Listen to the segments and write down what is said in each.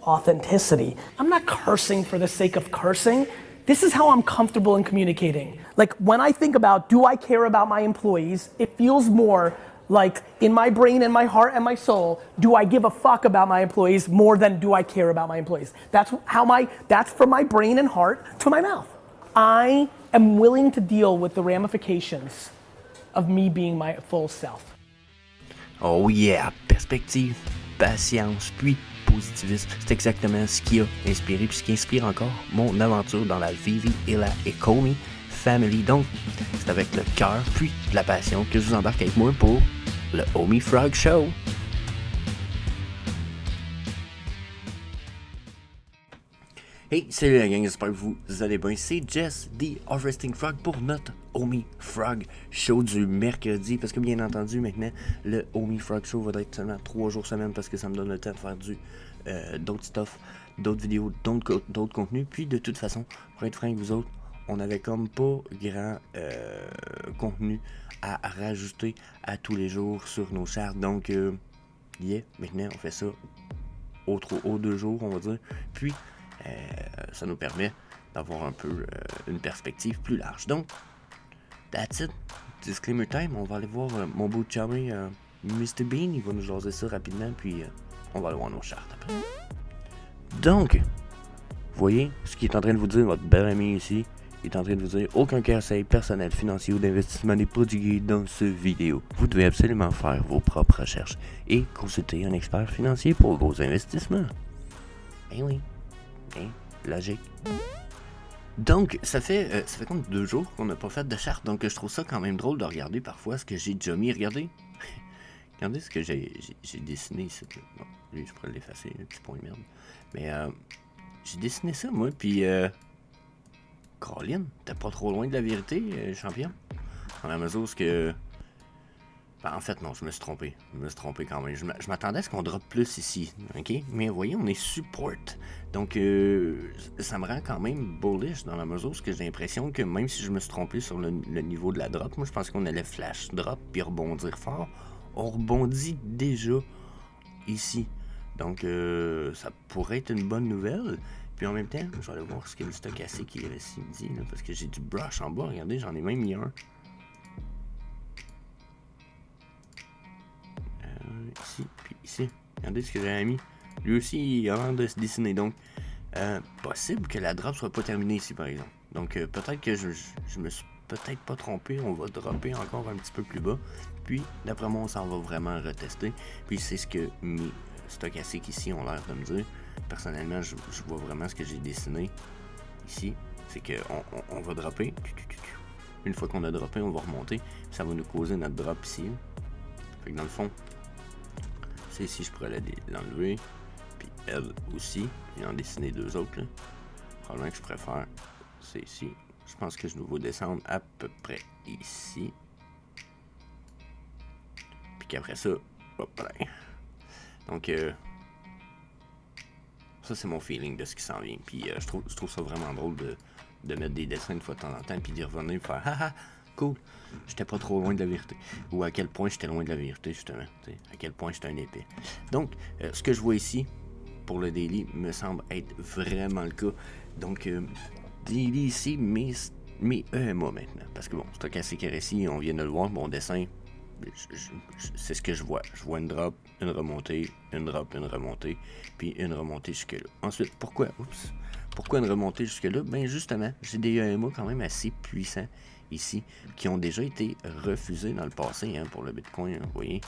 authenticity. I'm not cursing for the sake of cursing. This is how I'm comfortable in communicating. Like when I think about, do I care about my employees? It feels more like in my brain and my heart and my soul, do I give a fuck about my employees more than do I care about my employees? That's from my brain and heart to my mouth. I am willing to deal with the ramifications of me being my full self. Oh yeah, perspective, patience, puis positivisme, c'est exactement ce qui a inspiré puis ce qui inspire encore mon aventure dans la Vivi et la Ecomi Family. Donc, c'est avec le cœur puis de la passion que je vous embarque avec moi pour le Homie Frog Show. Hey, salut la gang, j'espère que vous allez bien. C'est Jess, The Harvesting Frog, pour notre Homie Frog Show du mercredi. Parce que bien entendu, maintenant, le Homie Frog Show va être seulement 3 jours semaine parce que ça me donne le temps de faire d'autres stuff, d'autres vidéos, d'autres contenus. Puis de toute façon, pour être franc avec vous autres, on avait comme pas grand contenu à rajouter à tous les jours sur nos charts. Donc, maintenant, on fait ça aux 2 jours, on va dire. Puis, ça nous permet d'avoir un peu une perspective plus large. Donc, that's it. Disclaimer time. On va aller voir mon beau chummy Mr. Bean. Il va nous jaser ça rapidement. Puis, on va aller voir nos charts après. Donc, vous voyez ce qu'il est en train de vous dire, votre bel ami ici. Il est en train de vous dire aucun conseil personnel, financier ou d'investissement n'est prodigué dans ce vidéo. Vous devez absolument faire vos propres recherches et consulter un expert financier pour vos investissements. Eh oui. Logique. Donc, ça fait comme 2 jours qu'on n'a pas fait de charte, donc je trouve ça quand même drôle de regarder parfois ce que j'ai déjà mis. Regardez ce que j'ai dessiné ici. Bon, lui, je pourrais l'effacer, le petit point de merde. Mais j'ai dessiné ça, moi, puis Caroline, t'es pas trop loin de la vérité, champion. Dans la mesure où que... Ben, en fait, non, je me suis trompé. Quand même. Je m'attendais à ce qu'on drop plus ici, ok? Mais vous voyez, on est support. Donc, ça me rend quand même bullish dans la mesure où j'ai l'impression que même si je me suis trompé sur le niveau de la drop, moi je pensais qu'on allait flash drop puis rebondir fort. On rebondit déjà ici. Donc, ça pourrait être une bonne nouvelle. Puis en même temps, je vais aller voir ce que le stochastique qui est ici me dit, là, parce que j'ai du brush en bas. Regardez, j'en ai même mis un. Ici, puis ici. Regardez ce que j'avais mis. Lui aussi, il a l'air de se dessiner. Donc, possible que la drop soit pas terminée ici, par exemple. Donc, peut-être que je me suis peut-être pas trompé. On va dropper encore un petit peu plus bas. Puis, d'après moi, on s'en va vraiment retester. Puis, c'est ce que mes stochastiques ici ont l'air de me dire. Personnellement, je vois vraiment ce que j'ai dessiné ici. C'est qu'on va dropper. Une fois qu'on a droppé, on va remonter. Ça va nous causer notre drop ici. Fait que dans le fond, c'est ici, je pourrais l'enlever. Puis elle aussi. Puis en dessiner 2 autres. Là. Probablement que je préfère, c'est ici. Je pense que je vais descendre à peu près ici. Puis qu'après ça, hop là. Donc, ça c'est mon feeling de ce qui s'en vient. Puis je trouve ça vraiment drôle de mettre des dessins de fois de temps en temps. Puis d'y revenir et faire haha. Cool, j'étais pas trop loin de la vérité. Ou à quel point j'étais loin de la vérité, justement. T'sais, à quel point j'étais un épais. Donc, ce que je vois ici, pour le daily, me semble être vraiment le cas. Donc, daily ici, mes EMA maintenant. Parce que bon, stochastique RSI, on vient de le voir, mon dessin, c'est ce que je vois. Je vois une drop, une remontée, une drop, une remontée, puis une remontée jusque-là. Ensuite, pourquoi une remontée jusque-là? Ben justement, j'ai des EMA quand même assez puissants ici, qui ont déjà été refusés dans le passé pour le Bitcoin, vous voyez.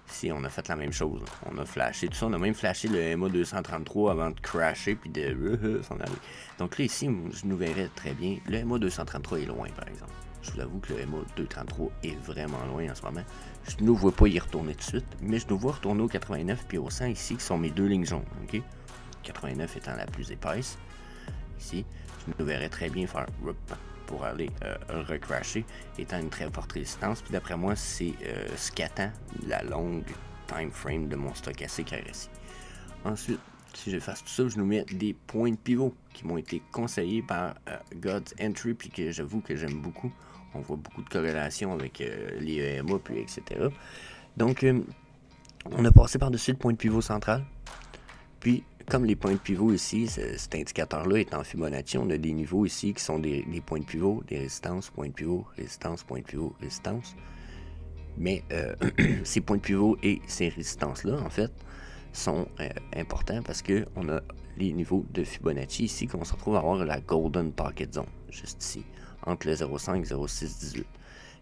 Ici, on a fait la même chose. On a flashé tout ça. On a même flashé le EMA 233 avant de crasher puis de s'en aller. Donc là, ici, je nous verrais très bien. Le EMA 233 est loin, par exemple. Je vous avoue que le EMA 233 est vraiment loin en ce moment. Je ne nous vois pas y retourner tout de suite, mais je nous vois retourner au 89 puis au 100 ici, qui sont mes 2 lignes jaunes. Okay? 89 étant la plus épaisse. Ici, je nous verrais très bien faire pour aller recrasher, étant une très forte résistance. Puis d'après moi, c'est ce qu'attend la longue time frame de mon stochastique RSI. Ensuite, si j'efface tout ça, je nous mets des points de pivot qui m'ont été conseillés par God's Entry, puis que j'avoue que j'aime beaucoup. On voit beaucoup de corrélations avec les EMA, puis etc. Donc, on a passé par-dessus le point de pivot central. Puis, comme les points de pivot ici, cet indicateur-là est en Fibonacci, on a des niveaux ici qui sont des points de pivot, des résistances, points de pivot, résistance, point de pivot, résistance. Mais ces points de pivot et ces résistances-là, en fait, sont importants parce qu'on a les niveaux de Fibonacci ici, qu'on se retrouve à avoir la Golden Pocket Zone, juste ici, entre le 0,5 et 0,618.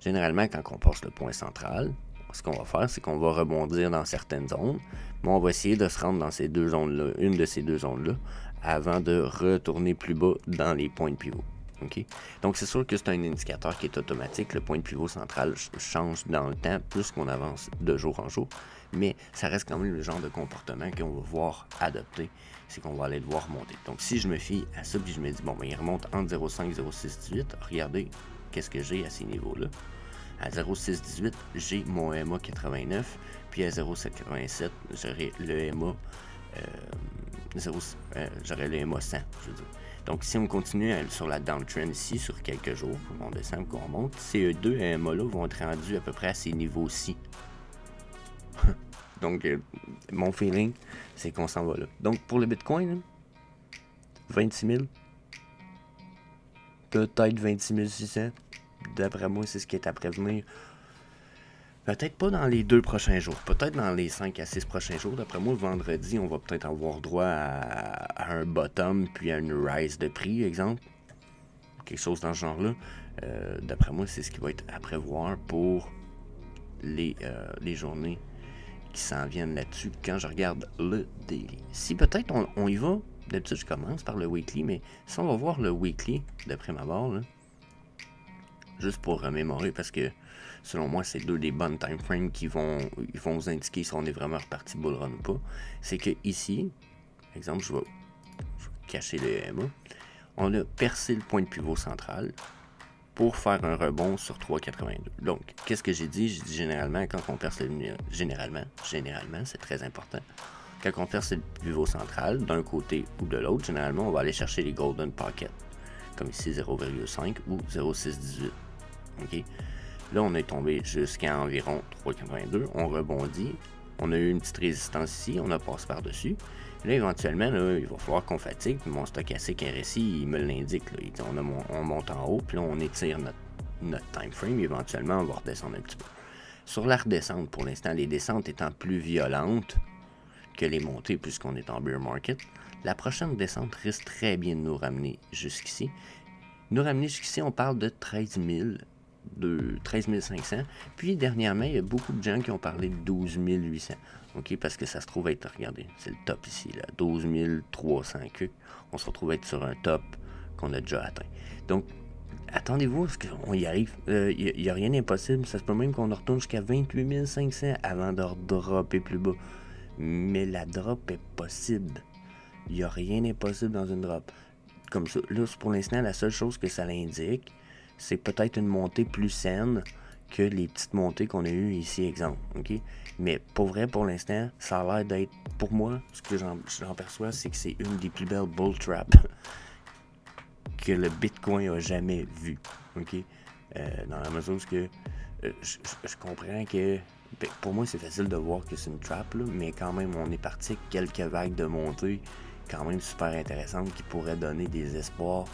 Généralement, quand on passe le point central, ce qu'on va faire, c'est qu'on va rebondir dans certaines zones, mais on va essayer de se rendre dans ces deux zones-là, une de ces deux zones-là, avant de retourner plus bas dans les points de pivot. Okay? Donc, c'est sûr que c'est un indicateur qui est automatique. Le point de pivot central change dans le temps, plus qu'on avance de jour en jour. Mais ça reste quand même le genre de comportement qu'on va voir adopter. C'est qu'on va aller le voir monter. Donc, si je me fie à ça, puis je me dis, bon, ben, il remonte entre 0,5 et 0,618, regardez qu'est-ce que j'ai à ces niveaux-là. À 0,618, j'ai mon EMA 89, puis à 0,787, j'aurai le EMA, j'aurai le EMA 100, je veux dire. Donc, si on continue sur la downtrend ici, sur quelques jours, on descend, qu'on monte, ces deux EMA-là vont être rendus à peu près à ces niveaux-ci. Donc, mon feeling, c'est qu'on s'en va là. Donc, pour le Bitcoin, là, 26 000, peut-être 26 600. D'après moi, c'est ce qui est à prévenir. Peut-être pas dans les 2 prochains jours. Peut-être dans les 5 à 6 prochains jours. D'après moi, vendredi, on va peut-être avoir droit à un bottom puis à une rise de prix, exemple. Quelque chose dans ce genre-là. D'après moi, c'est ce qui va être à prévoir pour les journées qui s'en viennent là-dessus quand je regarde le daily. Si peut-être on y va, d'habitude je commence par le weekly, mais si on va voir le weekly, d'après ma barre, là, juste pour remémorer, parce que selon moi, c'est deux des bonnes time frames qui vont vous indiquer si on est vraiment reparti bull run ou pas. C'est que ici, exemple, je vais cacher le EMA, on a percé le point de pivot central pour faire un rebond sur 3,82. Donc, qu'est-ce que j'ai dit? J'ai dit généralement, quand on perce le... Généralement, c'est très important. Quand on perce le pivot central, d'un côté ou de l'autre, généralement, on va aller chercher les Golden Pocket, comme ici 0,5 ou 0,618. OK? Là, on est tombé jusqu'à environ 3,82. On rebondit. On a eu une petite résistance ici. On a passé par-dessus. Là, éventuellement, là, il va falloir qu'on fatigue. Puis mon stochastique RSI, il me l'indique. On monte en haut. Puis là, on étire notre time frame. Éventuellement, on va redescendre un petit peu. Sur la redescente, pour l'instant, les descentes étant plus violentes que les montées, puisqu'on est en bear market, la prochaine descente risque très bien de nous ramener jusqu'ici. Nous ramener jusqu'ici, on parle de 13 500. Puis, dernièrement, il y a beaucoup de gens qui ont parlé de 12 800. OK, parce que ça se trouve être, regardez, c'est le top ici, là, 12 300 que on se retrouve être sur un top qu'on a déjà atteint. Donc, attendez-vous à ce qu'on y arrive. Il n'y a rien d'impossible. Ça se peut même qu'on retourne jusqu'à 28 500 avant de redropper plus bas. Mais la drop est possible. Il n'y a rien d'impossible dans une drop. Comme ça, là, pour l'instant, la seule chose que ça l'indique, c'est peut-être une montée plus saine que les petites montées qu'on a eues ici, exemple. Okay? Mais pour vrai, pour l'instant, ça a l'air d'être, pour moi, ce que j'en perçois, c'est que c'est une des plus belles bull traps que le Bitcoin a jamais vu. Okay? Dans la mesure où je comprends que, pour moi, c'est facile de voir que c'est une trap, là, mais quand même, on est parti avec quelques vagues de montée quand même super intéressantes qui pourraient donner des espoirs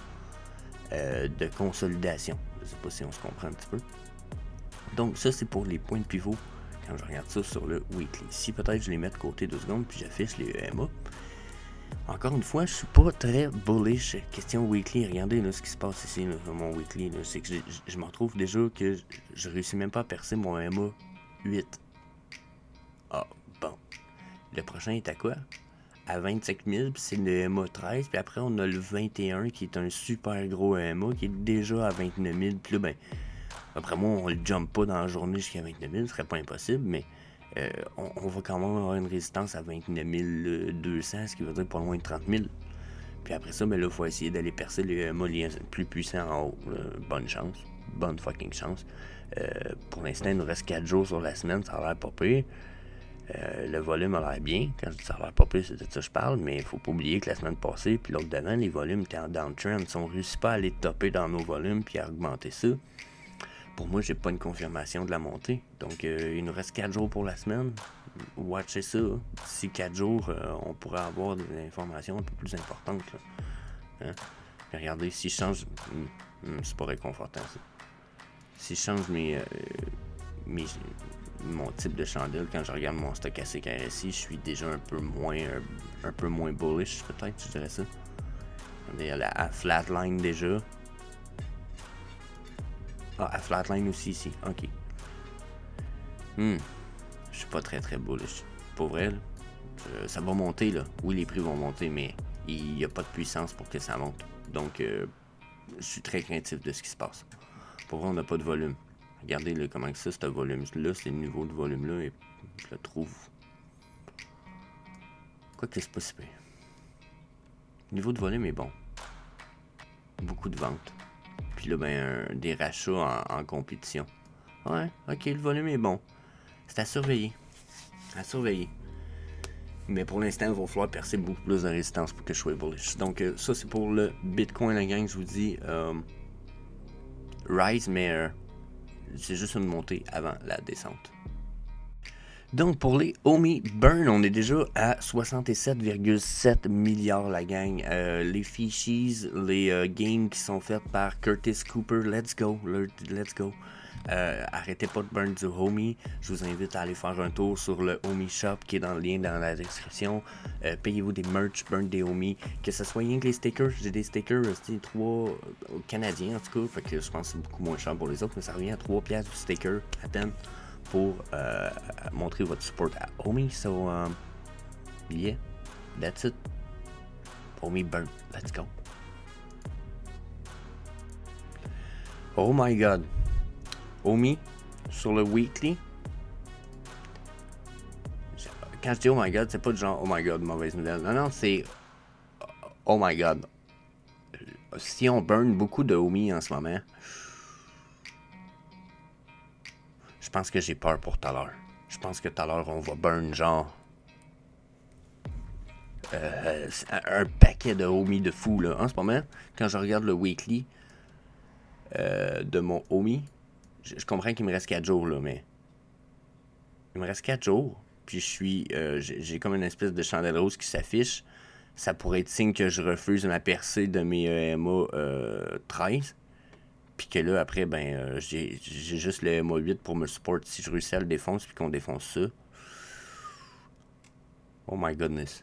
de consolidation. Je ne sais pas si on se comprend un petit peu. Donc ça, c'est pour les points de pivot quand je regarde ça sur le weekly. Si peut-être je les mets de côté 2 secondes puis j'affiche les EMA. Encore une fois, je suis pas très bullish question weekly. Regardez là, ce qui se passe ici là, sur mon weekly. C'est que je me retrouve déjà que je réussis même pas à percer mon EMA 8. Ah, bon. Le prochain est à quoi? À 25 000, puis c'est le EMA 13, puis après on a le 21 qui est un super gros EMA qui est déjà à 29 000, puis là, ben, après moi, on le jump pas dans la journée jusqu'à 29 000, ce serait pas impossible, mais on va quand même avoir une résistance à 29 200, ce qui veut dire pas loin de 30 000. Puis après ça, ben là, il faut essayer d'aller percer le EMA plus puissant en haut. Bonne chance, bonne fucking chance. Pour l'instant, il nous reste 4 jours sur la semaine, ça a l'air pas pire. Le volume a l'air bien. Quand je dis ça a l'air pas pire, c'est de ça que je parle, mais il faut pas oublier que la semaine passée, puis l'autre d'avant, les volumes étaient en downtrend. Si on réussit pas à aller topper dans nos volumes puis à augmenter ça, pour moi, j'ai pas une confirmation de la montée. Donc, il nous reste 4 jours pour la semaine. watchez ça. D'ici 4 jours, on pourrait avoir des informations un peu plus importantes. Là. Hein? Puis regardez, si je change... c'est pas réconfortant, ça. Si je change mon type de chandelle, quand je regarde mon stochastique RSI, je suis déjà un peu moins bullish, peut-être, je dirais ça. Regardez, à flatline déjà. Ah, à flatline aussi ici, ok. Je suis pas très bullish. Pour vrai, là, ça va monter, là. Oui, les prix vont monter, mais il n'y a pas de puissance pour que ça monte. Donc, je suis très craintif de ce qui se passe. Pour vrai, on n'a pas de volume. Regardez là, comment que ça, ce volume-là, ce niveau de volume-là, et je le trouve. Quoique c'est pas si pire. Le niveau de volume est bon. Beaucoup de ventes. Puis là, ben, des rachats en compétition. Ouais, ok, le volume est bon. C'est à surveiller. À surveiller. Mais pour l'instant, il va falloir percer beaucoup plus de résistance pour que je sois bullish. Donc, ça, c'est pour le Bitcoin, la gang. Je vous dis, rise, mais c'est juste une montée avant la descente. Donc, pour les Omi Burn, on est déjà à 67,7 milliards, la gang. Les fichiers, les games qui sont faits par Curtis Cooper, let's go, let's go. Arrêtez pas de burn du Homie. Je vous invite à aller faire un tour sur le Homie Shop qui est dans le lien dans la description. Payez-vous des merch, burn des Homie. Que ce soit rien que les stickers. J'ai des stickers, 3 canadiens en tout cas. Fait que je pense que c'est beaucoup moins cher pour les autres. Mais ça revient à 3$ du sticker à peine pour montrer votre support à Homie. So, yeah, that's it. Homie burn, let's go. Oh my god. Omi, sur le weekly, quand je dis oh my god, c'est pas du genre oh my god, mauvaise nouvelle. Non, c'est oh my god. Si on burn beaucoup de Omi en ce moment, je pense que j'ai peur pour tout à l'heure. Je pense que tout à l'heure, on va burn genre un paquet de Omi de fou là. En ce moment, quand je regarde le weekly de mon Omi, je comprends qu'il me reste 4 jours, là, mais... Il me reste 4 jours, puis j'ai comme une espèce de chandelle rose qui s'affiche. Ça pourrait être signe que je refuse ma percée de mes EMA 13. Puis que là, après, ben, j'ai juste le EMA 8 pour me support si je réussis à le défoncer, puis qu'on défonce ça. Oh my goodness.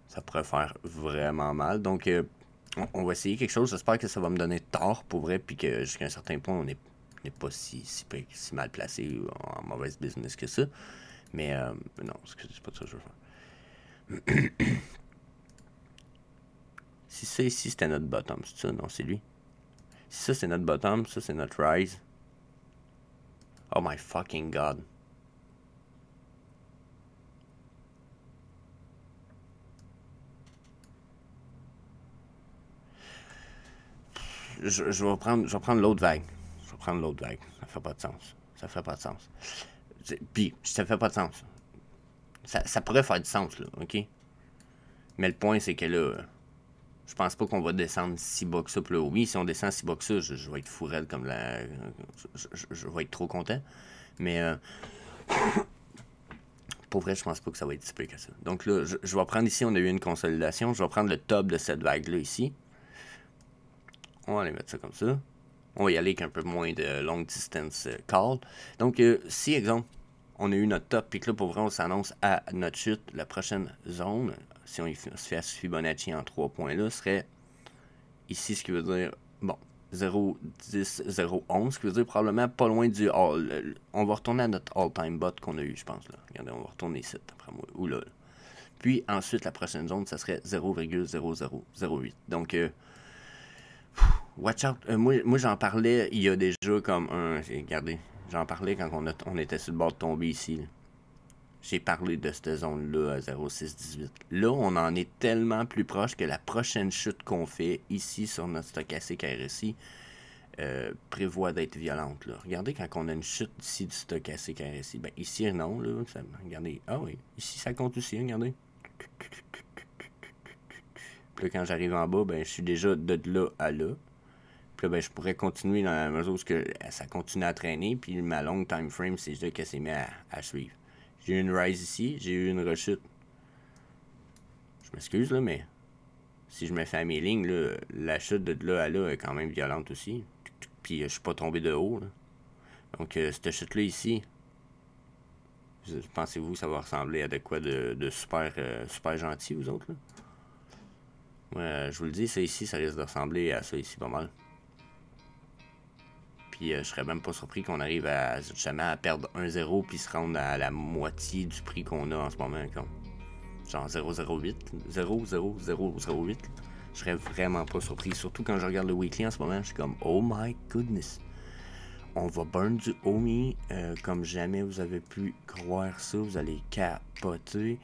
Ça pourrait faire vraiment mal. Donc, on va essayer quelque chose. J'espère que ça va me donner tort, pour vrai, puis que jusqu'à un certain point, on n'est pas si mal placé ou en mauvaise business que ça. Mais non, c'est pas ça que je veux faire. Si ça ici c'était notre bottom, c'est ça? Non, c'est lui. Si ça c'est notre bottom, ça c'est notre rise. Oh my fucking god. Je vais prendre l'autre vague. Ça fait pas de sens. Puis, ça fait pas de sens. Ça pourrait faire du sens, là, ok? Mais le point, c'est que là, je pense pas qu'on va descendre si bas que ça. Puis là, oui, si on descend si bas que ça, je vais être fourrel comme la... Je vais être trop content. Mais, pour vrai, je pense pas que ça va être si peu que ça. Donc là, je vais prendre ici, on a eu une consolidation. Je vais prendre le top de cette vague-là ici. On va aller mettre ça comme ça. On va y aller avec un peu moins de long distance call. Donc, si, exemple, on a eu notre top, puis que là, pour vrai, on s'annonce à notre chute, la prochaine zone, si on se fait à Fibonacci en 3 points là, serait ici, ce qui veut dire, bon, 0,10, 0,11, ce qui veut dire probablement pas loin du all. On va retourner à notre all-time bot qu'on a eu, je pense. Là. Regardez, on va retourner ici, après moi. Ou là. Puis, ensuite, la prochaine zone, ça serait 0,0008. Donc, watch out. Moi, j'en parlais il y a déjà comme un... Regardez, j'en parlais quand on était sur le bord de tomber ici. Là. J'ai parlé de cette zone-là à 0,618. Là, on en est tellement plus proche que la prochaine chute qu'on fait ici sur notre stochastique RSI prévoit d'être violente. Là. Regardez quand on a une chute ici du stochastique RSI. Ben, ici, non. Là, regardez. Ah oui, ici, ça compte aussi. Regardez. Puis là, quand j'arrive en bas, ben, je suis déjà de là à là. Puis là, ben, je pourrais continuer dans la mesure où ça continue à traîner. Puis ma longue time frame, c'est là que c'est mis à suivre. J'ai eu une rise ici, j'ai eu une rechute. Je m'excuse, là, mais si je me fais à mes lignes, là, la chute de là à là est quand même violente aussi. Puis je suis pas tombé de haut, là. Donc, cette chute-là ici, pensez-vous que ça va ressembler à de quoi de super, super gentil, vous autres, là? Ouais, je vous le dis, ça ici, ça risque de ressembler à ça ici pas mal. Puis je serais même pas surpris qu'on arrive à jamais à perdre 1-0 puis se rendre à la moitié du prix qu'on a en ce moment. Comme, genre 0,08, 0,0008. Je serais vraiment pas surpris. Surtout quand je regarde le weekly en ce moment, je suis comme oh my goodness. On va burn du OMI comme jamais vous avez pu croire ça. Vous allez capoter.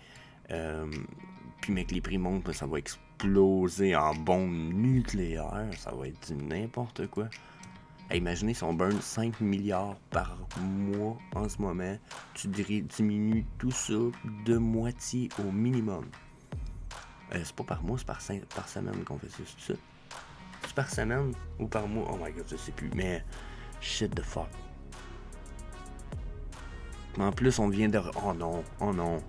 Puis mec, les prix montent, ça va exploser en bombe nucléaire. Ça va être n'importe quoi. Hey, imaginez si on burn 5 milliards par mois en ce moment. Tu diminues tout ça de moitié au minimum. C'est pas par mois, c'est par semaine qu'on fait ça, c'est ça? C'est par semaine ou par mois? Oh my god, je sais plus, mais shit the fuck. En plus, on vient de... Oh non, oh non.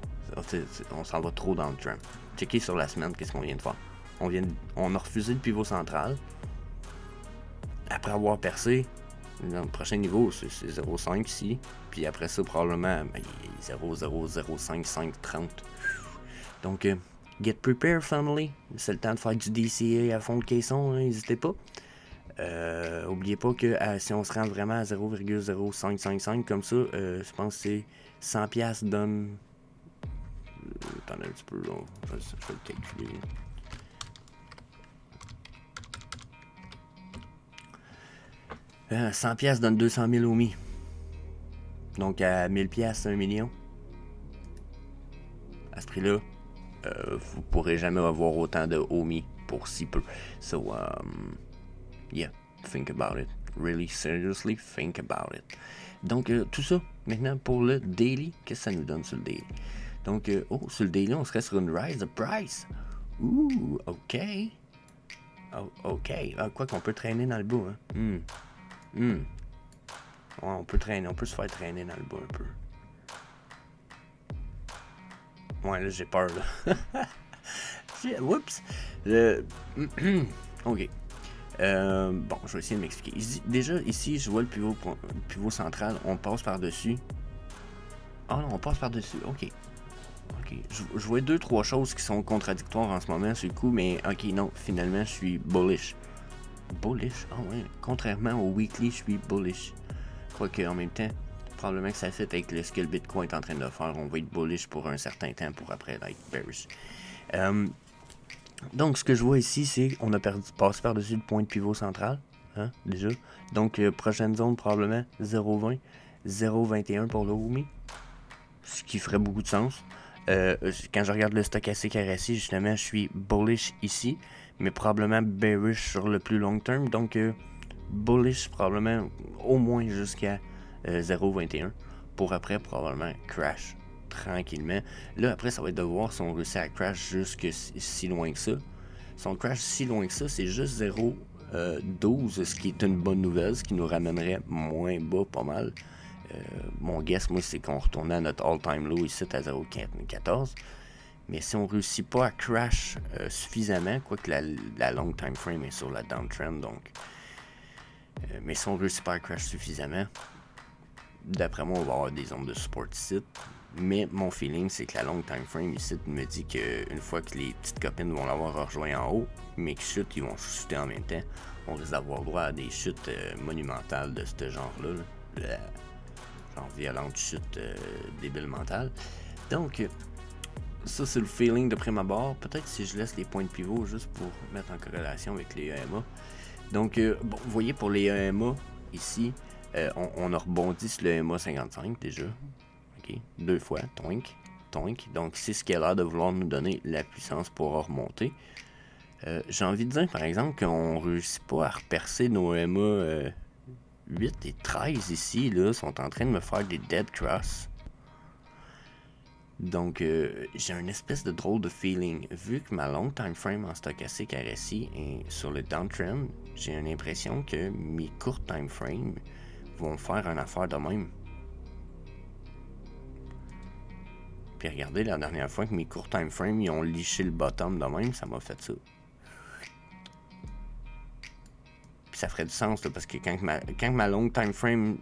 On s'en va trop dans le trend. Checker sur la semaine, qu'est-ce qu'on vient de faire? On a refusé le pivot central. Après avoir percé, le prochain niveau, c'est 0,5 ici. Puis après ça, probablement 0,00530. Donc, get prepared, family. C'est le temps de faire du DCA à fond de caisson, n'hésitez pas. Oubliez pas que si on se rend vraiment à 0,0555 comme ça, je pense que c'est 100$ donne... Attendez un petit peu, là. Je vais le calculer. « 100$ donne 200 000 OMI. Donc à 1000$, c'est 1 million. À ce prix-là, vous pourrez jamais avoir autant de OMI pour si peu. So, yeah, think about it. Really, seriously, think about it. Donc, tout ça, maintenant, pour le daily, qu'est-ce que ça nous donne sur le daily? Donc, sur le daily, on serait sur une rise de price. Ouh, ok. Oh, ok. Quoi qu'on peut traîner dans le bas, hein. Ouais, on peut se faire traîner dans le bas un peu. Ouais, là, j'ai peur, là. Oups. Ok. Bon, je vais essayer de m'expliquer. Déjà, ici, je vois le pivot central. On passe par-dessus. Ah non, on passe par-dessus. Ok. Ok. Je vois 2-3 choses qui sont contradictoires en ce moment sur le coup, mais ok, non, finalement, je suis bullish. Bullish? Ah ouais. Contrairement au weekly, je suis bullish. Quoique, en même temps, probablement que ça fait avec ce que le Bitcoin est en train de faire. On va être bullish pour un certain temps pour après être bearish. Donc, ce que je vois ici, c'est qu'on a passé par-dessus le point de pivot central. Hein, déjà. Donc, prochaine zone, probablement 0,20. 0,21 pour le OMI. Ce qui ferait beaucoup de sens. Quand je regarde le stochastique RSI, justement, je suis bullish ici, mais probablement bearish sur le plus long terme. Donc, bullish probablement au moins jusqu'à 0,21 pour après probablement crash tranquillement. Là, après, ça va être de voir si on réussit à crash jusque si loin que ça. Si on crash si loin que ça, c'est juste 0,12, ce qui est une bonne nouvelle, ce qui nous ramènerait moins bas pas mal. Mon guess, moi, c'est qu'on retournait à notre all-time low ici à 0,14. Mais si on réussit pas à crash suffisamment, quoique la long time frame est sur la downtrend, donc. Mais si on réussit pas à crash suffisamment, d'après moi, on va avoir des zones de support ici. Mais mon feeling, c'est que la long time frame ici me dit qu'une fois que les petites copines vont l'avoir rejoint en haut, mes chutes, ils vont chuter en même temps. On risque d'avoir droit à des chutes monumentales de ce genre-là. Genre violente chute débile mentale. Donc, ça c'est le feeling de prime abord. Peut-être si je laisse les points de pivot juste pour mettre en corrélation avec les EMA. Donc, bon, vous voyez pour les EMA, ici, on a rebondi sur le EMA 55 déjà. Ok, 2 fois, toink, toink. Donc, c'est ce qui a l'air de vouloir nous donner la puissance pour remonter. J'ai envie de dire, par exemple, qu'on réussit pas à repercer nos EMA 8 et 13 ici, là, sont en train de me faire des dead cross. Donc, j'ai une espèce de drôle de feeling. Vu que ma long time frame en stochastique RSI est sur le downtrend, j'ai une impression que mes courts time frames vont faire une affaire de même. Puis regardez, la dernière fois que mes courts time frames, ils ont liché le bottom de même, ça m'a fait ça. Puis ça ferait du sens, là, parce que quand ma longue time frame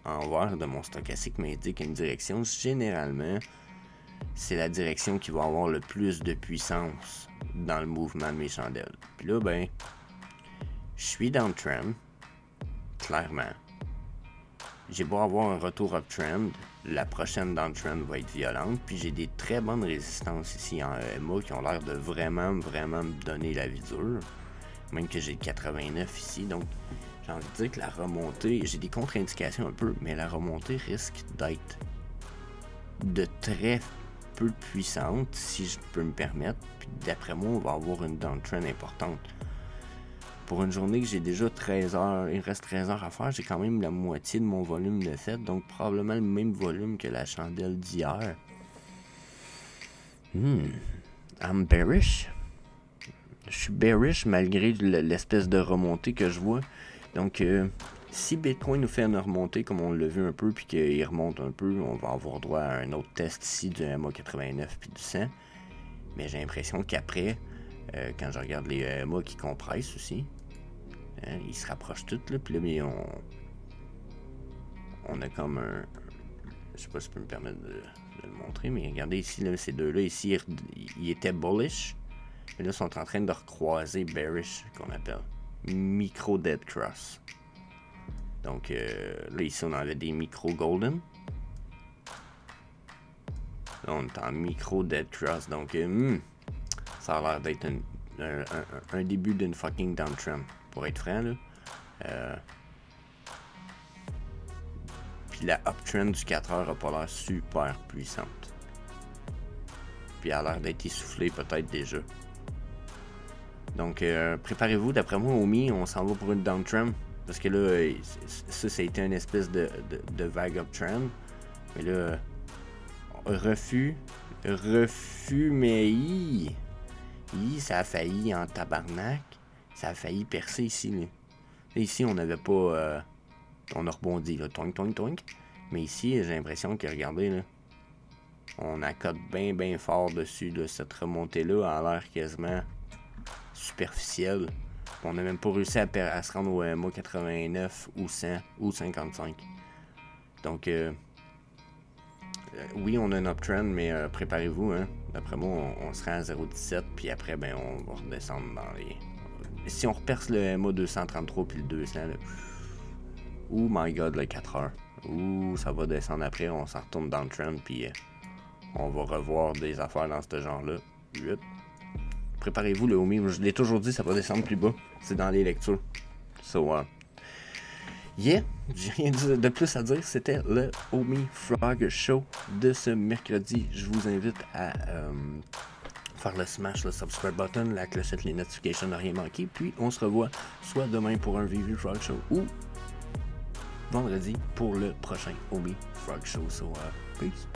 en vert de mon stochastique m'indique une direction, généralement, c'est la direction qui va avoir le plus de puissance dans le mouvement de mes chandelles. Puis là, ben, je suis downtrend, clairement. J'ai beau avoir un retour uptrend, la prochaine downtrend va être violente, puis j'ai des très bonnes résistances ici en EMA qui ont l'air de vraiment me donner la vie dure. Même que j'ai le 89 ici, donc j'ai envie de dire que la remontée, j'ai des contre-indications un peu, mais la remontée risque d'être de très peu puissante, si je peux me permettre, puis d'après moi, on va avoir une downtrend importante. Pour une journée que j'ai déjà 13 heures, il reste 13 heures à faire, j'ai quand même la moitié de mon volume de fait, donc probablement le même volume que la chandelle d'hier. I'm bearish. Je suis bearish malgré l'espèce de remontée que je vois. Donc, si Bitcoin nous fait une remontée comme on l'a vu un peu, puis qu'il remonte un peu, on va avoir droit à un autre test ici du MA89 puis du 100. Mais j'ai l'impression qu'après, quand je regarde les MA qui compressent aussi, hein, ils se rapprochent tous, là, puis là, mais on a comme un... Je sais pas si je peux me permettre de le montrer, mais regardez ici, là, ces deux-là, ici, ils étaient bullish. Et là, ils sont en train de recroiser bearish, qu'on appelle micro dead cross. Donc là, ici, on avait des micro golden. Là, on est en micro dead cross. Donc, ça a l'air d'être un début d'une fucking downtrend. Pour être franc, là. Puis la uptrend du 4 heures a pas l'air super puissante. Puis elle a l'air d'être essoufflée peut-être déjà. Donc, préparez-vous, d'après moi, OMI, on s'en va pour une downtrend. Parce que là, ça a été une espèce de vague uptrend. Mais là, refus, mais ça a failli en tabarnak. Ça a failli percer ici. Là. Là, ici, on n'avait pas... on a rebondi, là, toink, toink, toink. Mais ici, j'ai l'impression que, regardez, là, on accote bien fort dessus. Là, cette remontée-là a l'air quasiment superficielle. On n'a même pas réussi à se rendre au MA 89 ou 100 ou 55. Donc, oui, on a un uptrend, mais préparez-vous. Hein. D'après moi, on sera à 0,17. Puis après, ben, on va redescendre dans les... Si on reperce le MA 233 puis le 200, là, oh my god, le 4 heures. Ouh, ça va descendre après. On s'en retourne dans le trend. Puis on va revoir des affaires dans ce genre-là. 8. Préparez-vous le OMI, je l'ai toujours dit, ça va descendre plus bas. C'est dans les lectures. So, yeah, j'ai rien de plus à dire. C'était le OMI Frog Show de ce mercredi. Je vous invite à faire le smash, le subscribe button, la clochette, les notifications, ne rien manquer. Puis on se revoit soit demain pour un VV Frog Show ou vendredi pour le prochain OMI Frog Show. So, peace.